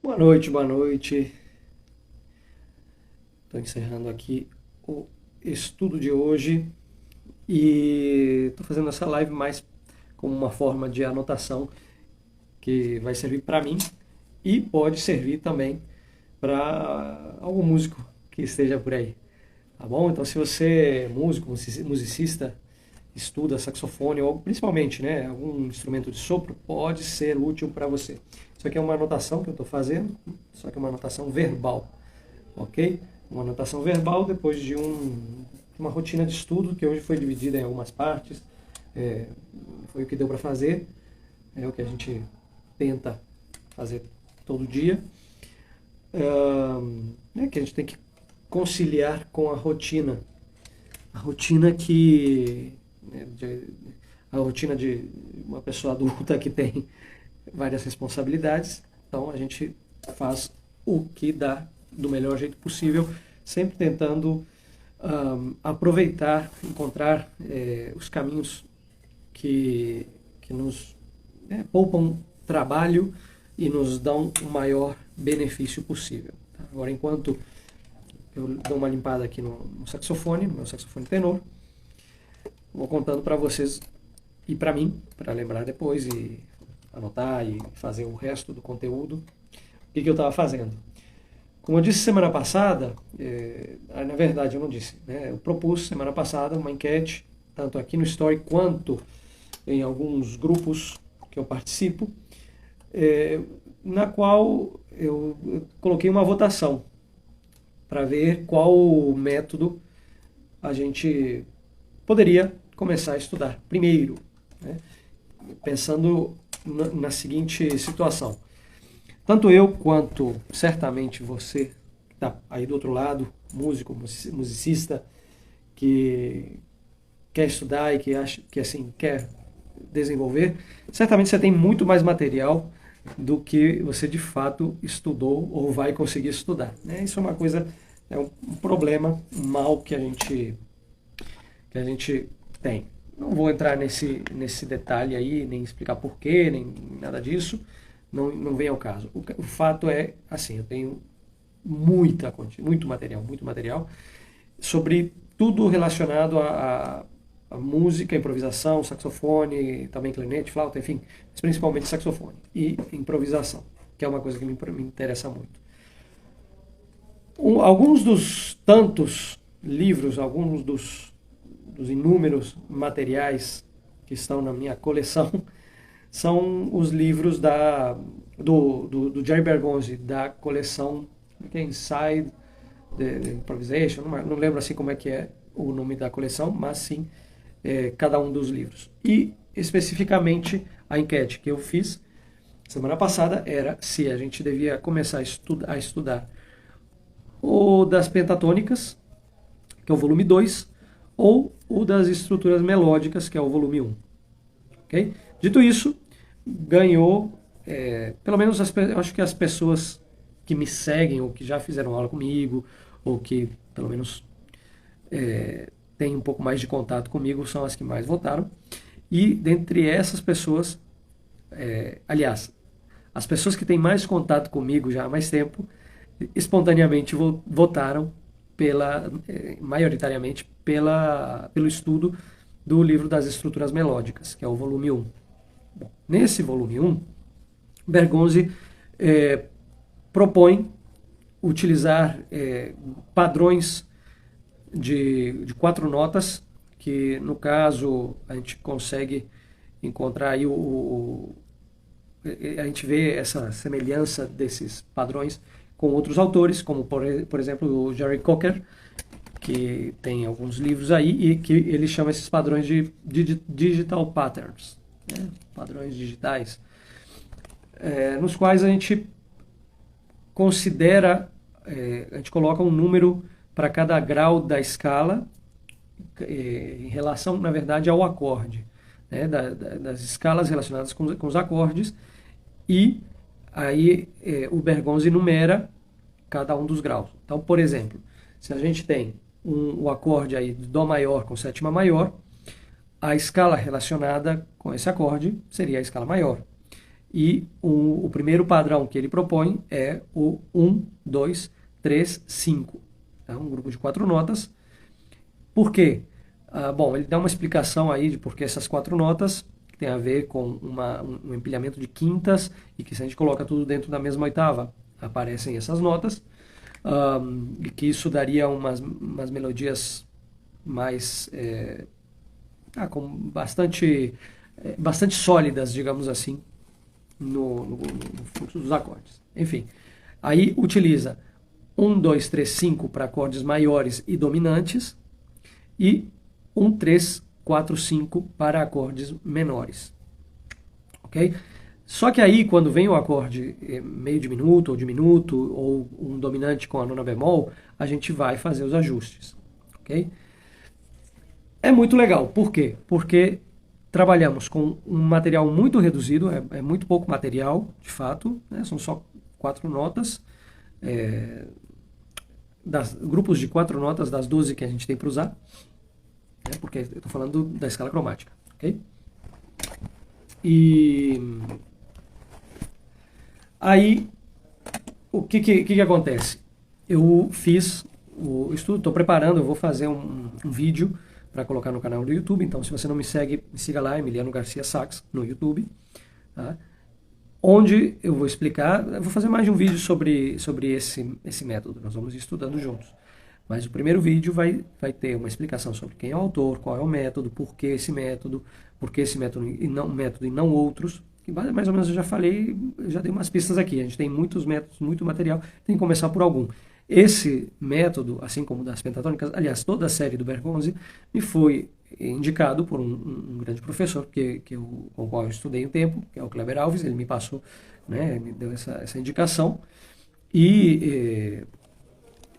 Boa noite, boa noite. Estou encerrando aqui o estudo de hoje e estou fazendo essa live mais como uma forma de anotação que vai servir para mim e pode servir também para algum músico que esteja por aí, tá bom? Então, se você é músico, musicista, estuda saxofone ou principalmente, né, algum instrumento de sopro, pode ser útil para você. Isso aqui é uma anotação que eu estou fazendo, só que é uma anotação verbal, ok? Uma anotação verbal depois de uma rotina de estudo que hoje foi dividida em algumas partes. É, foi o que deu para fazer, é o que a gente tenta fazer todo dia, que a gente tem que conciliar com a rotina que né, a rotina de uma pessoa adulta que tem várias responsabilidades. Então a gente faz o que dá do melhor jeito possível, sempre tentando aproveitar, encontrar os caminhos que nos poupam trabalho e nos dão o maior benefício possível. Tá? Agora, enquanto eu dou uma limpada aqui no saxofone, meu saxofone tenor, vou contando para vocês e para mim, para lembrar depois e anotar e fazer o resto do conteúdo, o que eu estava fazendo. Como eu disse semana passada, na verdade eu não disse, né? Eu propus semana passada uma enquete, tanto aqui no Story quanto em alguns grupos que eu participo, na qual eu coloquei uma votação para ver qual método a gente poderia começar a estudar primeiro, né? Pensando na seguinte situação. Tanto eu quanto certamente você que está aí do outro lado, músico, musicista, que quer estudar e que acha que assim quer desenvolver, certamente você tem muito mais material do que você de fato estudou ou vai conseguir estudar, né? Isso é uma coisa, é um problema, um mal que a gente tem. Não vou entrar nesse detalhe aí, nem explicar porquê, nem nada disso. Não vem ao caso. O fato é, assim, eu tenho muito material sobre tudo relacionado a música, improvisação, saxofone, também clarinete, flauta, enfim, mas principalmente saxofone e improvisação, que é uma coisa que me interessa muito. Alguns dos tantos livros, alguns dos inúmeros materiais que estão na minha coleção são os livros do Jerry Bergonzi, da coleção Inside the Improvisation, não lembro assim como é que é o nome da coleção, mas sim cada um dos livros. E especificamente a enquete que eu fiz semana passada era se a gente devia começar a estudar o das pentatônicas, que é o volume 2, ou o das estruturas melódicas, que é o volume 1. Okay? Dito isso, ganhou, pelo menos eu acho que as pessoas que me seguem, ou que já fizeram aula comigo, ou que pelo menos têm um pouco mais de contato comigo, são as que mais votaram. E dentre essas pessoas, aliás, as pessoas que têm mais contato comigo já há mais tempo, espontaneamente votaram majoritariamente pelo estudo do livro das estruturas melódicas, que é o volume 1. Bom, nesse volume 1, Bergonzi propõe utilizar padrões de 4 notas, que no caso a gente consegue encontrar aí a gente vê essa semelhança desses padrões com outros autores, como por exemplo o Jerry Cocker, que tem alguns livros aí e que ele chama esses padrões de digital patterns, né? Padrões digitais, nos quais a gente considera, a gente coloca um número para cada grau da escala em relação, na verdade, ao acorde, né? Das escalas relacionadas com os acordes, e aí o Bergonzi numera cada um dos graus. Então, por exemplo, se a gente tem o acorde aí de Dó maior com sétima maior, a escala relacionada com esse acorde seria a escala maior. E o primeiro padrão que ele propõe é o 1, 2, 3, 5. É um grupo de 4 notas. Por quê? Bom, ele dá uma explicação aí de por que essas 4 notas, que tem a ver com um empilhamento de quintas, e que se a gente coloca tudo dentro da mesma oitava, aparecem essas notas, e que isso daria umas melodias mais com bastante sólidas, digamos assim, no fluxo dos acordes. Enfim, aí utiliza 1, 2, 3, 5 para acordes maiores e dominantes e 1, 3, 4, 5 para acordes menores. Ok? Só que aí, quando vem o acorde meio diminuto ou diminuto, ou um dominante com a nona bemol, a gente vai fazer os ajustes. Ok? É muito legal. Por quê? Porque trabalhamos com um material muito reduzido, é muito pouco material, de fato, né? São só 4 notas, grupos de 4 notas das 12 que a gente tem para usar, né? Porque eu estou falando da escala cromática, ok? E aí, o que acontece? Eu fiz o estudo, estou preparando, eu vou fazer um vídeo para colocar no canal do YouTube. Então, se você não me segue, me siga lá, Emiliano Garcia Sax, no YouTube, tá? Onde eu vou explicar, eu vou fazer mais de um vídeo sobre esse método, nós vamos ir estudando juntos. Mas o primeiro vídeo vai ter uma explicação sobre quem é o autor, qual é o método, por que esse método e não outros. Que mais ou menos eu já falei, eu já dei umas pistas aqui. A gente tem muitos métodos, muito material, tem que começar por algum. Esse método, assim como das pentatônicas, aliás, toda a série do Bergonzi, me foi indicado por um grande professor com o qual eu estudei um tempo, que é o Kleber Alves. Ele me passou, né, me deu essa indicação. E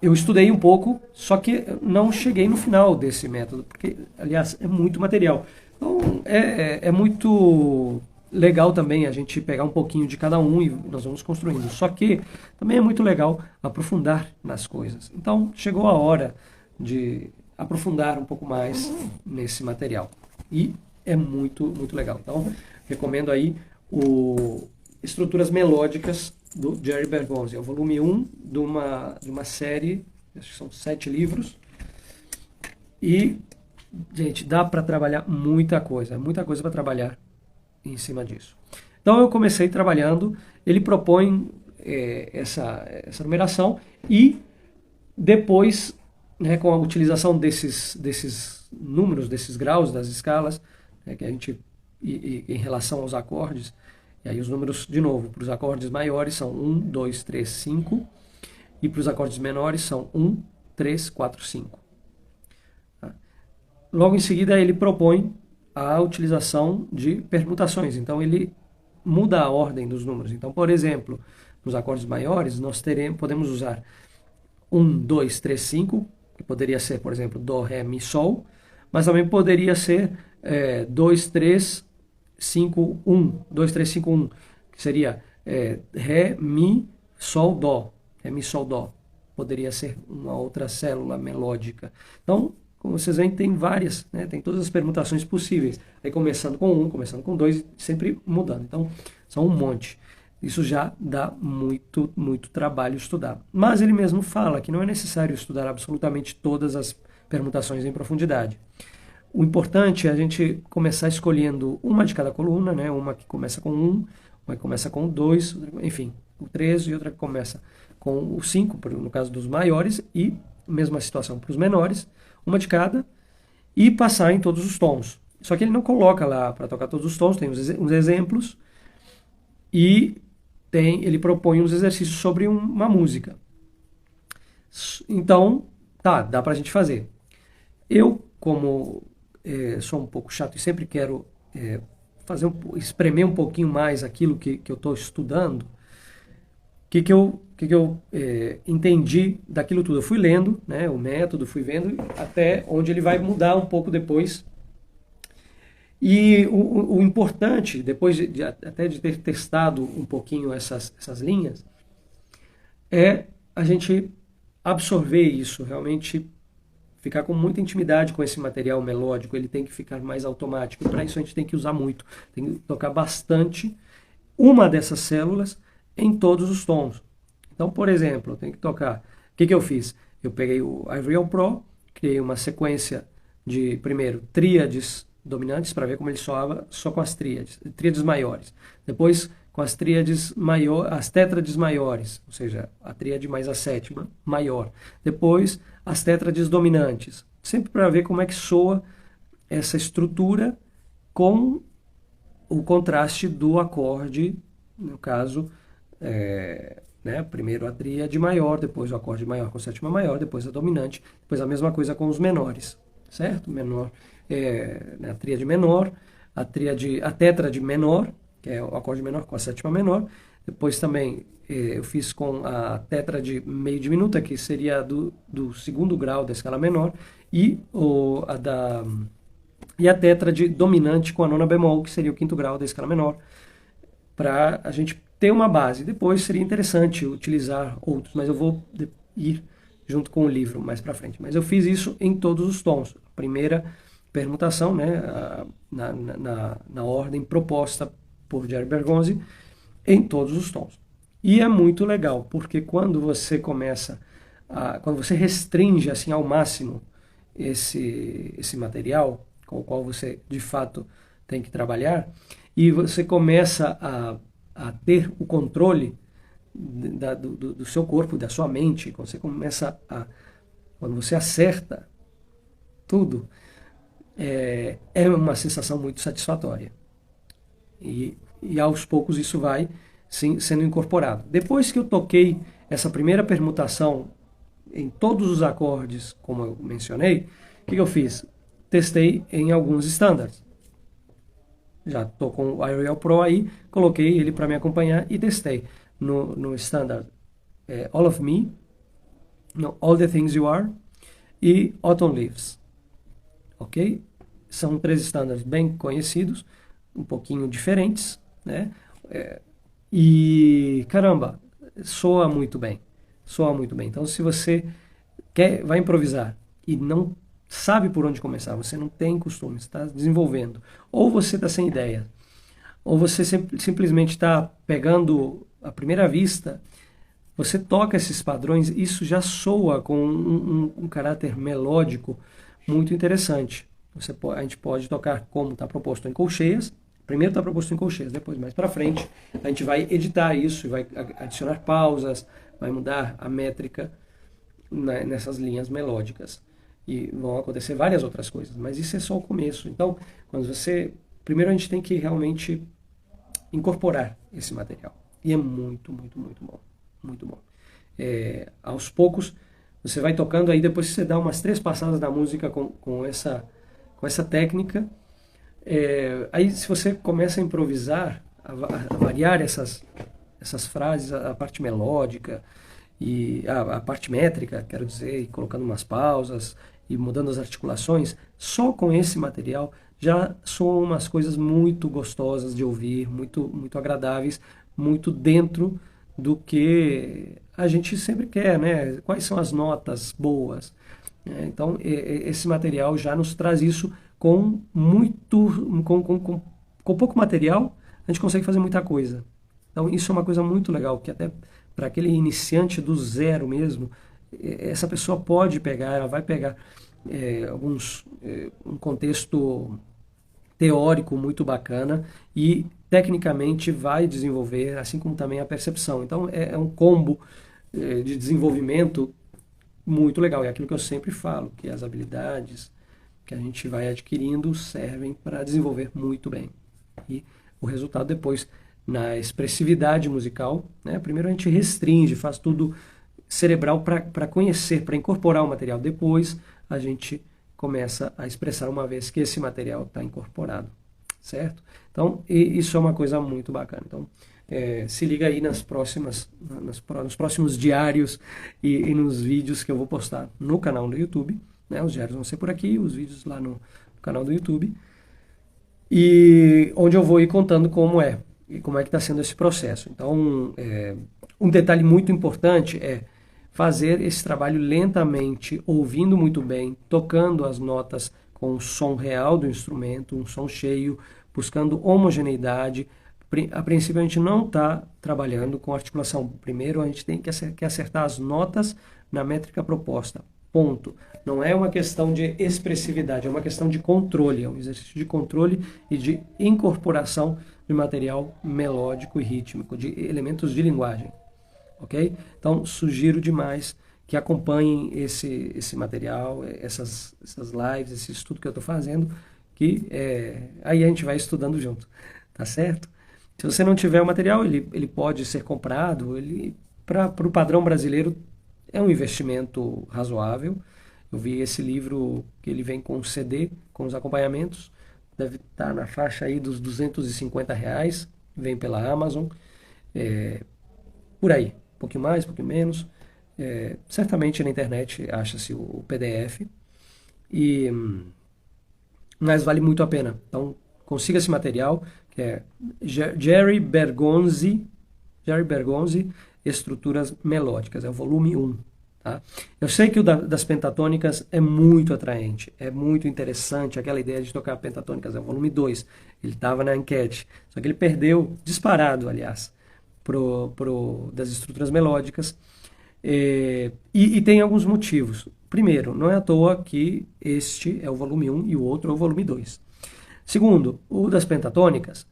eu estudei um pouco, só que não cheguei no final desse método, porque, aliás, é muito material. Então, é muito legal também a gente pegar um pouquinho de cada um e nós vamos construindo. Só que também é muito legal aprofundar nas coisas. Então, chegou a hora de aprofundar um pouco mais nesse material. E é muito, muito legal. Então, recomendo aí o Estruturas Melódicas, do Jerry Bergonzi. É o volume 1 de uma série, acho que são 7 livros. E, gente, dá para trabalhar muita coisa para trabalhar em cima disso. Então eu comecei trabalhando, ele propõe essa numeração e depois, né, com a utilização desses números, desses graus, das escalas, né, que a gente, em relação aos acordes, e aí os números, de novo, para os acordes maiores são 1, 2, 3, 5, e para os acordes menores são 1, 3, 4, 5. Tá? Logo em seguida ele propõe a utilização de permutações. Então ele muda a ordem dos números. Então, por exemplo, nos acordes maiores nós podemos usar 1, 2, 3, 5, que poderia ser, por exemplo, Dó, Ré, Mi, Sol, mas também poderia ser 2, 3, 5, 1, 2, 3, 5, 1, que seria Ré, Mi, Sol, Dó. Ré, Mi, Sol, Dó. Poderia ser uma outra célula melódica. Então, como vocês veem, tem várias, né? Tem todas as permutações possíveis. Aí começando com 1, começando com 2, sempre mudando. Então, são um monte. Isso já dá muito, muito trabalho estudar. Mas ele mesmo fala que não é necessário estudar absolutamente todas as permutações em profundidade. O importante é a gente começar escolhendo uma de cada coluna, né? Uma que começa com 1, uma que começa com 2, enfim, o 3 e outra que começa com o 5, no caso dos maiores, e mesma situação para os menores, uma de cada, e passar em todos os tons. Só que ele não coloca lá para tocar todos os tons, tem uns exemplos, e ele propõe uns exercícios sobre uma música. Então, dá para a gente fazer. Eu, como sou um pouco chato e sempre quero espremer um pouquinho mais aquilo que eu estou estudando, o que eu entendi daquilo tudo? Eu fui lendo, né, o método, fui vendo até onde ele vai mudar um pouco depois. E o importante, depois até de ter testado um pouquinho essas linhas, é a gente absorver isso, realmente ficar com muita intimidade com esse material melódico. Ele tem que ficar mais automático, e para isso a gente tem que usar muito, tem que tocar bastante uma dessas células em todos os tons. Então, por exemplo, eu tenho que tocar. O que eu fiz? Eu peguei o iReal Pro, criei uma sequência de, primeiro, tríades dominantes, para ver como ele soava só com as tríades maiores. Depois, com as tríades maiores, as tétrades maiores, ou seja, a tríade mais a sétima maior. Depois, as tétrades dominantes, sempre para ver como é que soa essa estrutura com o contraste do acorde, no caso, né, primeiro a tríade maior, depois o acorde maior com a sétima maior, depois a dominante, depois a mesma coisa com os menores, certo? Menor, a tríade menor, a tétrade menor, que é o acorde menor com a sétima menor, depois também eu fiz com a tétrade meio diminuta, que seria do segundo grau da escala menor, e a tétrade dominante com a nona bemol, que seria o quinto grau da escala menor, para a gente ter uma base. Depois seria interessante utilizar outros, mas eu vou ir junto com o livro mais para frente. Mas eu fiz isso em todos os tons. Primeira permutação, né, na ordem proposta por Jerry Bergonzi, em todos os tons. E é muito legal, porque quando você quando você restringe assim ao máximo esse material com o qual você de fato tem que trabalhar, e você começa a ter o controle do seu corpo, da sua mente, quando você quando você acerta tudo, é uma sensação muito satisfatória. E aos poucos isso vai sim, sendo incorporado. Depois que eu toquei essa primeira permutação em todos os acordes, como eu mencionei, o que eu fiz? Testei em alguns standards. Já estou com o iReal Pro aí, coloquei ele para me acompanhar e testei no standard All of Me, no All the Things You Are e Autumn Leaves. Ok? São 3 standards bem conhecidos, um pouquinho diferentes, né? E caramba, soa muito bem. Soa muito bem. Então, se você vai improvisar e não sabe por onde começar, você não tem costume, está desenvolvendo, ou você está sem ideia, ou você simplesmente está pegando à primeira vista, você toca esses padrões, isso já soa com um caráter melódico muito interessante. A gente pode tocar como está proposto em colcheias. Primeiro está proposto em colcheias, depois mais para frente a gente vai editar isso e vai adicionar pausas, vai mudar a métrica nessas linhas melódicas. E vão acontecer várias outras coisas, mas isso é só o começo. Então, primeiro a gente tem que realmente incorporar esse material. E é muito, muito, muito bom. Muito bom. Aos poucos, você vai tocando, aí depois você dá umas 3 passadas da música com essa técnica. Aí se você começa a improvisar, a variar essas frases, a parte melódica e a parte métrica, quero dizer, e colocando umas pausas e mudando as articulações, só com esse material já são umas coisas muito gostosas de ouvir, muito, muito agradáveis, muito dentro do que a gente sempre quer, né? Quais são as notas boas? Então, esse material já nos traz isso com pouco material, a gente consegue fazer muita coisa. Então, isso é uma coisa muito legal, que até para aquele iniciante do zero mesmo, essa pessoa pode pegar, ela vai pegar um contexto teórico muito bacana e tecnicamente vai desenvolver, assim como também a percepção. Então, é um combo de desenvolvimento muito legal. É aquilo que eu sempre falo, que as habilidades que a gente vai adquirindo servem para desenvolver muito bem. E o resultado depois, na expressividade musical, né? Primeiro a gente restringe, faz tudo cerebral para conhecer, para incorporar o material. Depois a gente começa a expressar uma vez que esse material está incorporado, certo? Então, isso é uma coisa muito bacana. Então, se liga aí nos próximos diários e nos vídeos que eu vou postar no canal do YouTube, né? Os diários vão ser por aqui, os vídeos lá no canal do YouTube, e onde eu vou ir contando como é e como é que está sendo esse processo. Então, um detalhe muito importante é fazer esse trabalho lentamente, ouvindo muito bem, tocando as notas com o som real do instrumento, um som cheio, buscando homogeneidade, A princípio a gente não está trabalhando com articulação. Primeiro a gente tem que acertar as notas na métrica proposta. Ponto. Não é uma questão de expressividade, é uma questão de controle, é um exercício de controle e de incorporação de material melódico e rítmico, de elementos de linguagem. Ok? Então, sugiro demais que acompanhem esse material, essas lives, esse estudo que eu estou fazendo, que aí a gente vai estudando junto, tá certo? Se você não tiver o material, ele pode ser comprado, para o padrão brasileiro é um investimento razoável. Eu vi esse livro que ele vem com CD, com os acompanhamentos, deve estar na faixa aí dos R$ 250, vem pela Amazon, por aí, um pouquinho mais, um pouquinho menos. Certamente na internet acha-se o PDF, mas vale muito a pena. Então, consiga esse material, que é Jerry Bergonzi, Estruturas Melódicas, é o volume 1. Tá? Eu sei que o das pentatônicas é muito atraente, é muito interessante, aquela ideia de tocar pentatônicas, é o volume 2. Ele estava na enquete, só que ele perdeu, disparado, aliás, das estruturas melódicas. E tem alguns motivos. Primeiro, não é à toa que este é o volume 1 e o outro é o volume 2. Segundo, o das pentatônicas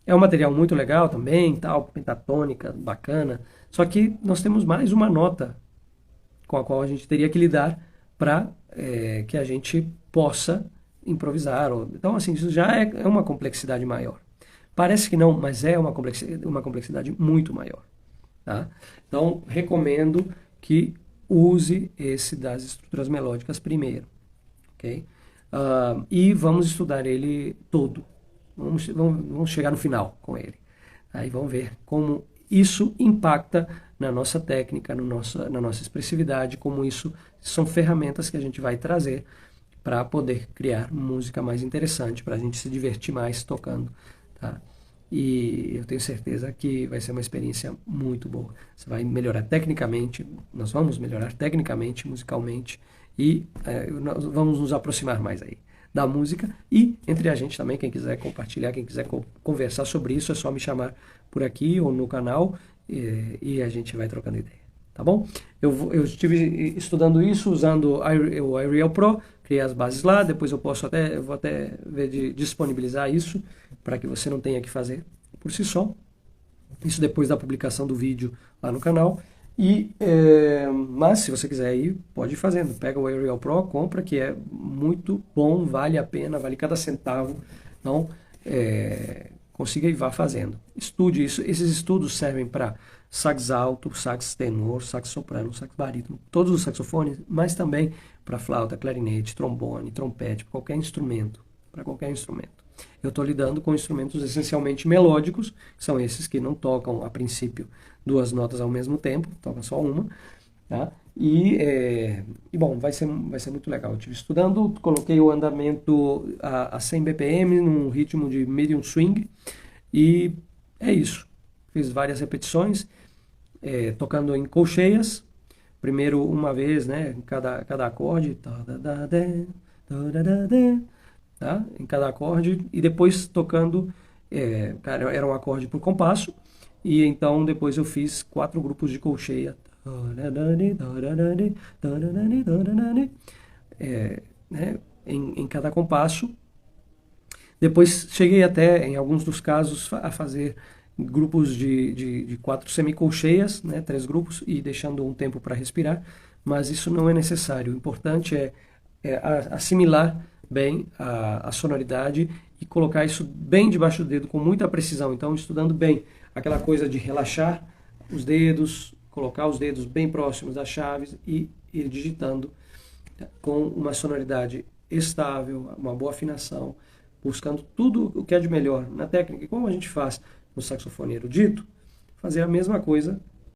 é um material muito legal também, tal, pentatônica, bacana, só que nós temos mais uma nota com a qual a gente teria que lidar para que a gente possa improvisar. Então, assim, isso já é uma complexidade maior. Parece que não, mas é uma complexidade muito maior. Tá? Então, recomendo que use esse das estruturas melódicas primeiro. Okay? E vamos estudar ele todo. Vamos chegar no final com ele. Aí vamos ver como isso impacta na nossa técnica, na nossa expressividade, como isso são ferramentas que a gente vai trazer para poder criar música mais interessante, para a gente se divertir mais tocando. Tá? E eu tenho certeza que vai ser uma experiência muito boa. Você vai melhorar tecnicamente, nós vamos melhorar tecnicamente, musicalmente, e nós vamos nos aproximar mais aí da música. E entre a gente também, quem quiser compartilhar, quem quiser conversar sobre isso, é só me chamar por aqui ou no canal e a gente vai trocando ideia. Tá bom? Eu estive estudando isso usando o iReal Pro, criei as bases lá, depois eu vou até ver de disponibilizar isso para que você não tenha que fazer por si só. Isso depois da publicação do vídeo lá no canal. Mas se você quiser ir, pode ir fazendo. Pega o iReal Pro, compra, que é muito bom, vale a pena, vale cada centavo. Então, consiga e vá fazendo. Estude isso. Esses estudos servem para sax alto, sax tenor, sax soprano, sax barítono, todos os saxofones, mas também para flauta, clarinete, trombone, trompete, para qualquer instrumento. Eu estou lidando com instrumentos essencialmente melódicos, que são esses que não tocam, a princípio, duas notas ao mesmo tempo, tocam só uma. Tá? Bom, vai ser muito legal. Eu estive estudando, coloquei o andamento a 100 BPM, num ritmo de medium swing, e é isso. Fiz várias repetições, tocando em colcheias, primeiro uma vez, né, em cada acorde, tá? Em cada acorde, e depois tocando, era um acorde por compasso, e então depois eu fiz 4 grupos de colcheia, né, em cada compasso. Depois cheguei até, em alguns dos casos, a fazer grupos de 4 semicolcheias, né, 3 grupos, e deixando um tempo para respirar, mas isso não é necessário. O importante é assimilar bem a sonoridade e colocar isso bem debaixo do dedo, com muita precisão. Então, estudando bem aquela coisa de relaxar os dedos, colocar os dedos bem próximos das chaves e ir digitando com uma sonoridade estável, uma boa afinação, buscando tudo o que é de melhor na técnica. E como a gente faz no saxofone erudito, fazer a mesma coisa